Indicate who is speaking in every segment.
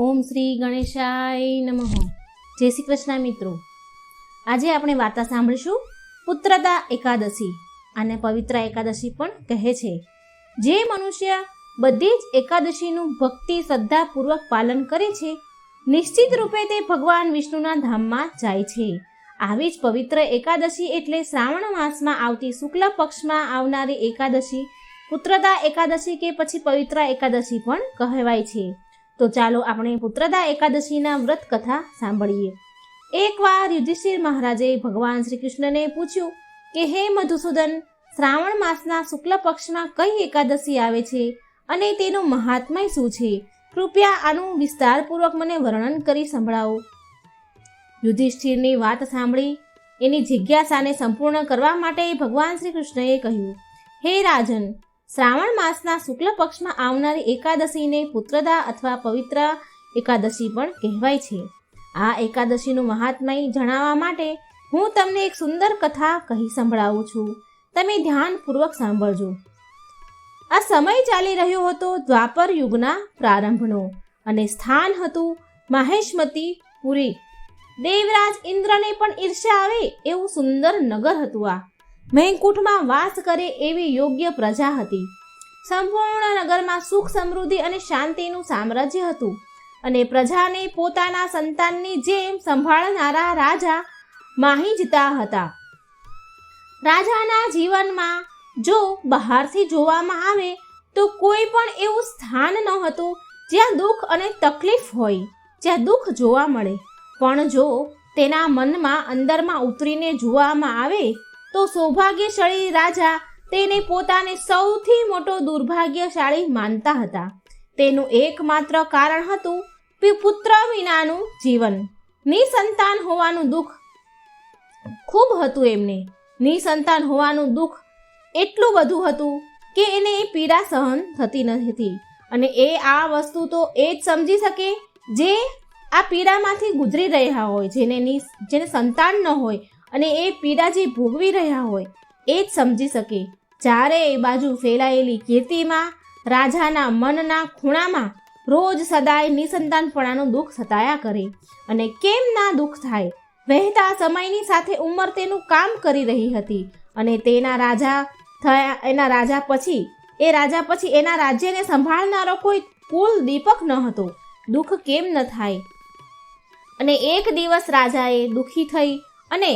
Speaker 1: ઓમ શ્રી ગણેશાય નમઃ. જય શ્રી કૃષ્ણ મિત્રો. આજે આપણે વાર્તા સાંભળીશું પુત્રદા એકાદશી. આને પવિત્ર એકાદશી પણ કહે છે. જે મનુષ્ય બધી જ એકાદશીનું ભક્તિ શ્રદ્ધાપૂર્વક પાલન કરે છે, નિશ્ચિત રૂપે તે ભગવાન વિષ્ણુના ધામમાં જાય છે. આવી જ પવિત્ર એકાદશી એટલે શ્રાવણ માસમાં આવતી શુક્લ પક્ષમાં આવનારી એકાદશી પુત્રદા એકાદશી કે પછી પવિત્ર એકાદશી પણ કહેવાય છે. તો ચાલો આપણે પુત્રદા એકાદશીના વ્રત કથા સાંભળીએ. એકવાર યુધિષ્ઠિર મહારાજે ભગવાન શ્રી કૃષ્ણને પૂછ્યું કે હે મધુસૂદન, શ્રાવણ માસના શુક્લ પક્ષમાં કઈ એકાદશી આવે છે અને તેનું મહાત્મય શું છે? કૃપયા આનું વિસ્તારપૂર્વક મને વર્ણન કરી સંભળાવો. યુધિષ્ઠિરની વાત સાંભળી એની જિજ્ઞાસાને સંપૂર્ણ કરવા માટે ભગવાન શ્રી કૃષ્ણએ કહ્યું, હે રાજન, શ્રાવણ માસના શુક્લ પક્ષમાં આવનારી એકાદશીને પુત્રદા અથવા પવિત્ર એકાદશી પણ કહેવાય છે. આ એકાદશીનું મહાત્મય જણાવવા માટે હું તમને એક સુંદર કથા કહી સંભળાવું છું. તમે ધ્યાનપૂર્વક સાંભળજો. આ સમય ચાલી રહ્યો હતો દ્વાપર યુગના પ્રારંભનો અને સ્થાન હતું માહેશ્મતી પુરી. દેવરાજ ઇન્દ્રને પણ ઈર્ષ્યા આવે એવું સુંદર નગર હતું. આ મૈકુંઠમાં વાસ કરે એવી યોગ્ય પ્રજા હતી. સંપૂર્ણ નગરમાં સુખ સમૃદ્ધિ અને શાંતિનું સામ્રાજ્ય હતું અને પ્રજાને પોતાના સંતાનની જેમ સંભાળનારા રાજા માહિજતા હતા. રાજાના જીવનમાં જો બહારથી જોવામાં આવે તો કોઈ પણ એવું સ્થાન ન હતું જ્યાં દુઃખ અને તકલીફ હોય, જ્યાં દુઃખ જોવા મળે. પણ જો તેના મનમાં અંદરમાં ઉતરીને જોવામાં આવે તો સૌભાગ્યશાળી રાજા તેને પોતાને સૌથી મોટો દુર્ભાગ્યશાળી માનતા હતા. તેનું એકમાત્ર કારણ હતું પુત્ર વિનાનું જીવન. નિસંતાન હોવાનું દુઃખ ખૂબ હતું. એમને નિસંતાન હોવાનું દુઃખ એટલું બધું હતું કે એને એ પીડા સહન થતી નથી. અને એ આ વસ્તુ તો એ જ સમજી શકે જે આ પીડામાંથી ગુજરી રહ્યા હોય, જેને સંતાન ન હોય અને એ પીડા જે ભોગવી રહ્યા હોય એ જ સમજી શકે. ચારે બાજુ ફેલાયેલી કીર્તિમાં રાજાના મનના ખૂણામાં રોજ સદાય નિસંતાનપણાનું દુઃખ સતાયા કરે. અને કેમ ના દુઃખ થાય? વહેતા સમયની સાથે ઉંમર તેનું કામ કરી રહી હતી અને તેના રાજા થયા. એ રાજા પછી એના રાજ્યને સંભાળનારો કોઈ કુલ દીપક ન હતો. દુઃખ કેમ ન થાય? અને એક દિવસ રાજાએ દુઃખી થઈ અને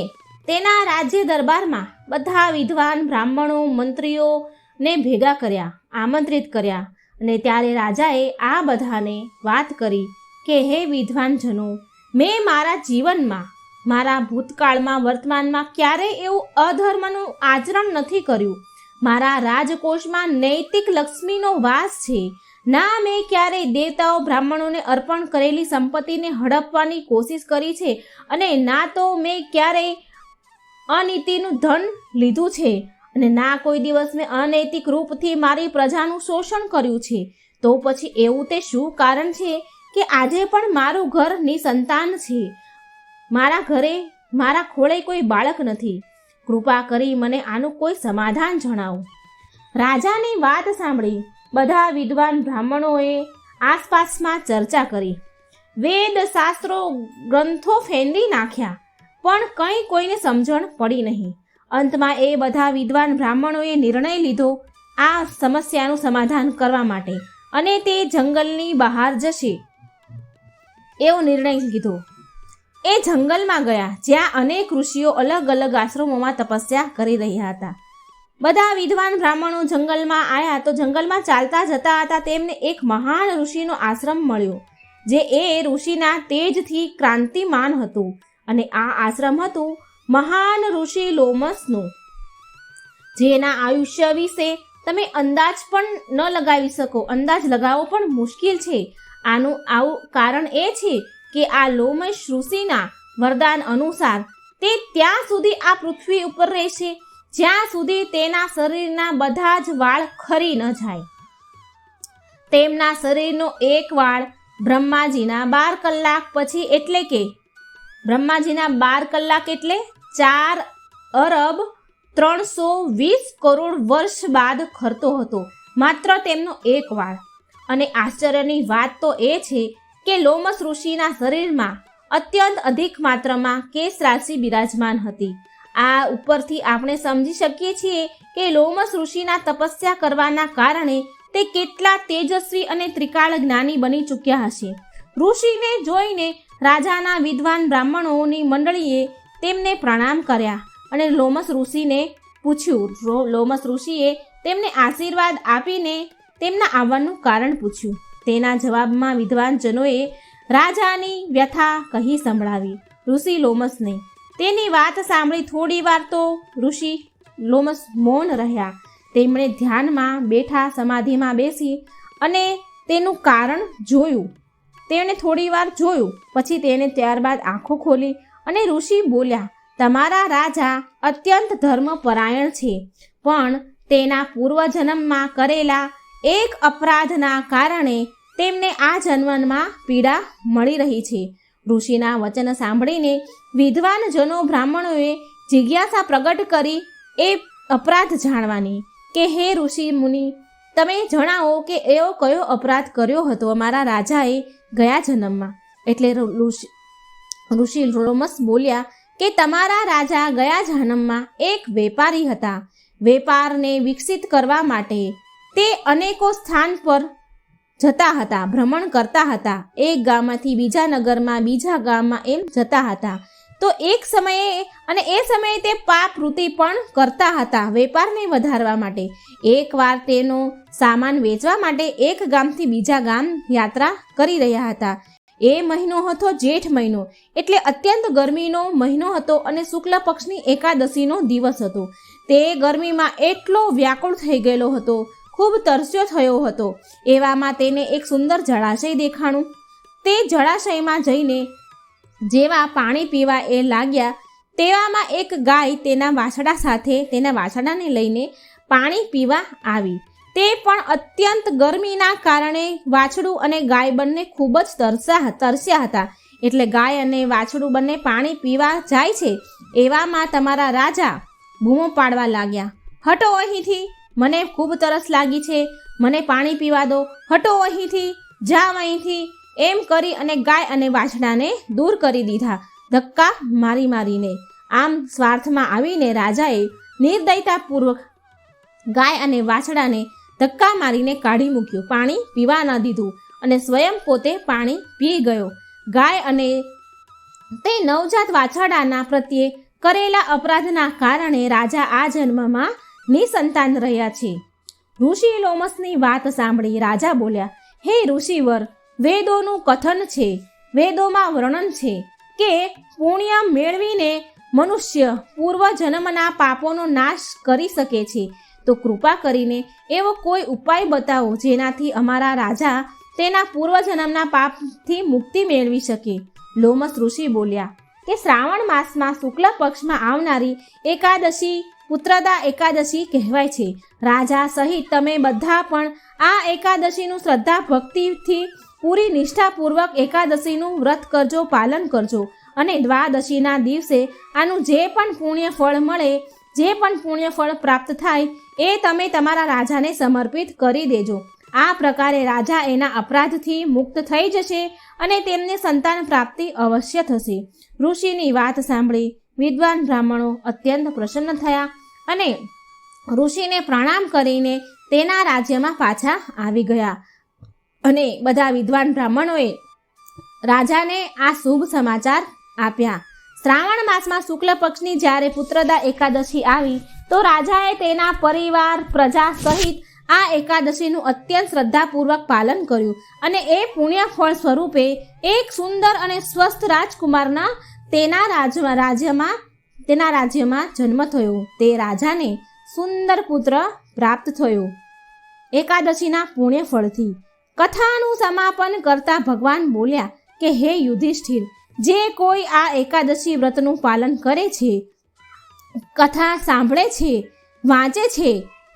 Speaker 1: તેના રાજ્ય દરબારમાં બધા વિદ્વાન બ્રાહ્મણો મંત્રીઓને ભેગા કર્યા, આમંત્રિત કર્યા. અને ત્યારે રાજાએ આ બધાને વાત કરી કે હે વિદ્વાનજનો, મેં મારા જીવનમાં, મારા ભૂતકાળમાં, વર્તમાનમાં ક્યારેય એવું અધર્મનું આચરણ નથી કર્યું. મારા રાજકોષમાં નૈતિક લક્ષ્મીનો વાસ છે. ના મેં ક્યારેય દેવતાઓ બ્રાહ્મણોને અર્પણ કરેલી સંપત્તિને હડપવાની કોશિશ કરી છે અને ના તો મેં ક્યારેય અનીતિનું ધન લીધું છે અને ના કોઈ દિવસ મેં અનૈતિક રૂપથી મારી પ્રજાનું શોષણ કર્યું છે. તો પછી એવું તે શું કારણ છે કે આજે પણ મારું ઘર નિસંતાન છે? મારા ઘરે, મારા ખોળે કોઈ બાળક નથી. કૃપા કરી મને આનું કોઈ સમાધાન જણાવો. રાજાની વાત સાંભળી બધા વિદ્વાન બ્રાહ્મણોએ આસપાસમાં ચર્ચા કરી. વેદ શાસ્ત્રો ગ્રંથો ફેંદી નાખ્યા પણ કંઈ કોઈને સમજણ પડી નહીં. અંતમાં એ બધા વિદ્વાન બ્રાહ્મણોએ નિર્ણય લીધો આ સમસ્યાનું સમાધાન કરવા માટે અને તે જંગલની બહાર જશે એવો નિર્ણય લીધો. એ જંગલમાં ગયા જ્યાં અનેક ઋષિઓ અલગ અલગ આશ્રમોમાં તપસ્યા કરી રહ્યા હતા. બધા વિદ્વાન બ્રાહ્મણો જંગલમાં આવ્યા તો જંગલમાં ચાલતા જતા હતા તેમને એક મહાન ઋષિનો આશ્રમ મળ્યો જે એ ઋષિના તેજથી ક્રાંતિમાન હતું. અને આ આશ્રમ હતું મહાન ઋષિ લોમસનું, જેના આયુષ્ય વિશે તમે અંદાજ પણ ન લગાવી શકો. અંદાજ લગાવવો પણ મુશ્કેલ છે. આનું આવું કારણ એ છે કે આ લોમસ ઋષિના વરદાન અનુસાર તે ત્યાં સુધી આ પૃથ્વી ઉપર રહેશે જ્યાં સુધી તેના શરીરના બધા જ વાળ ખરી ન જાય. તેમના શરીરનો એક વાળ બ્રહ્માજીના 12 કલાક પછી એટલે કે બ્રહ્માજીના 12 કલાક એટલે 4,320 કરોડ વર્ષ બાદ ખરતો હતો. માત્ર તેમનો એક વાળ. અને આશ્ચર્યની વાત તો એ છે કે લોમસ ઋષિના શરીરમાં અત્યંત અધિક માત્રામાં કેશ રાશિ બિરાજમાન હતી. આ ઉપરથી આપણે સમજી શકીએ છીએ કે લોમસ ઋષિના તપસ્યા કરવાના કારણે તે કેટલા તેજસ્વી અને ત્રિકાળ જ્ઞાની બની ચૂક્યા હશે. ઋષિને જોઈને રાજાના વિદ્વાન બ્રાહ્મણોની મંડળીએ તેમને પ્રણામ કર્યા અને લોમસ ઋષિને પૂછ્યું. લોમસ ઋષિએ તેમને આશીર્વાદ આપીને તેમના આવવાનું કારણ પૂછ્યું. તેના જવાબમાં વિદ્વાનજનોએ રાજાની વ્યથા કહી સંભળાવી ઋષિ લોમસને. તેની વાત સાંભળી થોડી વાર તો ઋષિ લોમસ મૌન રહ્યા. તેમણે ધ્યાનમાં બેઠા, સમાધિમાં બેસી અને તેનું કારણ જોયું. તેણે થોડી વાર જોયું, પછી તેને ત્યારબાદ આંખો ખોલી અને ઋષિ બોલ્યા, તમારા રાજા અત્યંત ધર્મપરાયણ છે, પણ તેના પૂર્વજન્મમાં કરેલા એક અપરાધના કારણે તેમને આ જન્મમાં પીડા મળી રહી છે. ઋષિના વચન સાંભળીને વિદ્વાનજનો બ્રાહ્મણોએ જિજ્ઞાસા પ્રગટ કરી એ અપરાધ જાણવાની કે હે ઋષિ મુનિ, તમે જણાવો કે એવો કયો અપરાધ કર્યો હતો અમારા રાજાએ ગયા જન્મમાં. એટલે ઋષિ લોમસ બોલ્યા કે તમારા રાજા ગયા જન્મમાં એક વેપારી હતા. વેપારને વિકસિત કરવા માટે તે અનેકો સ્થાન પર જતા હતા, ભ્રમણ કરતા હતા. એક ગામમાંથી બીજા નગરમાં, બીજા ગામમાં એમ જતા હતા. તો એક સમયે અને એ સમયે તે પાપ વૃત્તિ પણ કરતા હતા વેપારને વધારવા માટે. એકવાર તેનો સામાન વેચવા માટે એક ગામથી બીજા ગામ યાત્રા કરી રહ્યા હતા. એ મહિનો હતો જેઠ મહિનો, એટલે અત્યંત ગરમીનો મહિનો હતો અને શુક્લ પક્ષની એકાદશીનો દિવસ હતો. તે ગરમીમાં એટલો વ્યાકુળ થઈ ગયેલો હતો, ખૂબ તરસ્યો થયો હતો. એવામાં તેને એક સુંદર જળાશય દેખાણું. તે જળાશયમાં જઈને જેવા પાણી પીવા એ લાગ્યા, તેવામાં એક ગાય તેના વાછડા સાથે તેના વાછડાને લઈને પાણી પીવા આવી. તે પણ અત્યંત ગરમીના કારણે વાછડું અને ગાય બંને ખૂબ જ તરસ્યા હતા. એટલે ગાય અને વાછડું બંને પાણી પીવા જાય છે. એવામાં તમારા રાજા બૂમો પાડવા લાગ્યા, હટો અહીંથી, મને ખૂબ તરસ લાગી છે, મને પાણી પીવા દો, હટો અહીંથી, જાવ અહીંથી. એમ કરી અને ગાય અને વાછડાને દૂર કરી દીધા, ધક્કા મારીને. આમ સ્વાર્થમાં આવીને રાજાએ નિર્દયતાપૂર્વક ગાય અને વાછડાને ધક્કા મારીને કાઢી મૂક્યું, પાણી પીવા ન દીધું અને સ્વયં પોતે પાણી પી ગયો. ગાય અને તે નવજાત વાછરડાના પ્રત્યે કરેલા અપરાધના કારણે રાજા આ જન્મમાં નિસંતાન રહ્યા છે. ઋષિ લોમસની વાત સાંભળી રાજા બોલ્યા, હે ઋષિવર, વેદોનું કથન છે, વેદોમાં વર્ણન છે કે પુણ્ય મેળવીને મનુષ્ય પૂર્વજન્મના પાપોનો નાશ કરી શકે છે. તો કૃપા કરીને એવો કોઈ ઉપાય બતાવો જેનાથી અમારા રાજા તેના પૂર્વજન્મના પાપથી મુક્તિ મેળવી શકે. લોમસ ઋષિ બોલ્યા કે શ્રાવણ માસમાં શુક્લ પક્ષમાં આવનારી એકાદશી પુત્રદા એકાદશી કહેવાય છે. રાજા સહિત તમે બધા પણ આ એકાદશીનું શ્રદ્ધા ભક્તિથી પૂરી નિષ્ઠાપૂર્વક એકાદશીનું વ્રત કરજો, પાલન કરજો અને દ્વાદશીના દિવસે આનું જે પણ પુણ્ય ફળ મળે, જે પણ પુણ્ય ફળ પ્રાપ્ત થાય એ તમે તમારા રાજાને સમર્પિત કરી દેજો. આ પ્રકારે રાજા એના અપરાધથી મુક્ત થઈ જશે અને તેમને સંતાન પ્રાપ્તિ અવશ્ય થશે. ઋષિની વાત સાંભળી વિદ્વાન બ્રાહ્મણો અત્યંત પ્રસન્ન થયા અને ઋષિને પ્રણામ કરીને તેના રાજ્યમાં પાછા આવી ગયા. અને બધા વિદ્વાન બ્રાહ્મણોએ રાજાને આ શુભ સમાચાર આપ્યા. શ્રાવણ માસમાં શુક્લ પક્ષની જ્યારે પુત્રદા એકાદશી આવી તો રાજાએ તેના પરિવાર પ્રજા સહિત આ એકાદશીનું અત્યંત શ્રદ્ધાપૂર્વક પાલન કર્યું અને એ પુણ્ય ફળ સ્વરૂપે એક સુંદર અને સ્વસ્થ રાજકુમારના તેના રાજ્યમાં જન્મ થયો. તે રાજાને સુંદર પુત્ર પ્રાપ્ત થયો એકાદશીના પુણ્ય ફળથી. કથાનું સમાપન કરતા ભગવાન બોલ્યા કે હે યુધિષ્ઠિર, જે કોઈ આ એકાદશી વ્રતનું પાલન કરે છે, કથા સાંભળે છે, વાંચે છે,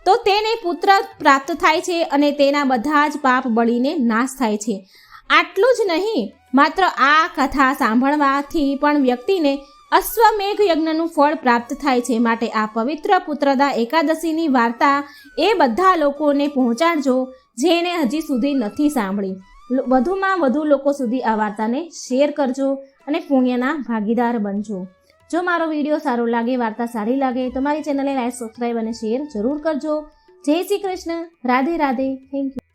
Speaker 1: તો તેને પુત્ર પ્રાપ્ત થાય છે અને તેના બધા જ પાપ બળીને નાશ થાય છે. આટલું જ નહીં, માત્ર આ કથા સાંભળવાથી પણ વ્યક્તિને અશ્વમેઘ યજ્ઞનું ફળ પ્રાપ્ત થાય છે. માટે આ પવિત્ર પુત્રદા એકાદશીની વાર્તા એ બધા લોકોને પહોંચાડજો જેને હજી સુધી નથી સાંભળી. વધુમાં વધુ લોકો સુધી આ વાર્તાને શેર કરજો અને પુણ્યના ભાગીદાર બનજો. જો મારો વિડીયો સારો લાગે, વાર્તા સારી લાગે તો મારી ચેનલને લાઈક, સબસ્ક્રાઈબ અને શેર જરૂર કરજો. જય શ્રી કૃષ્ણ. રાધે રાધે. Thank you.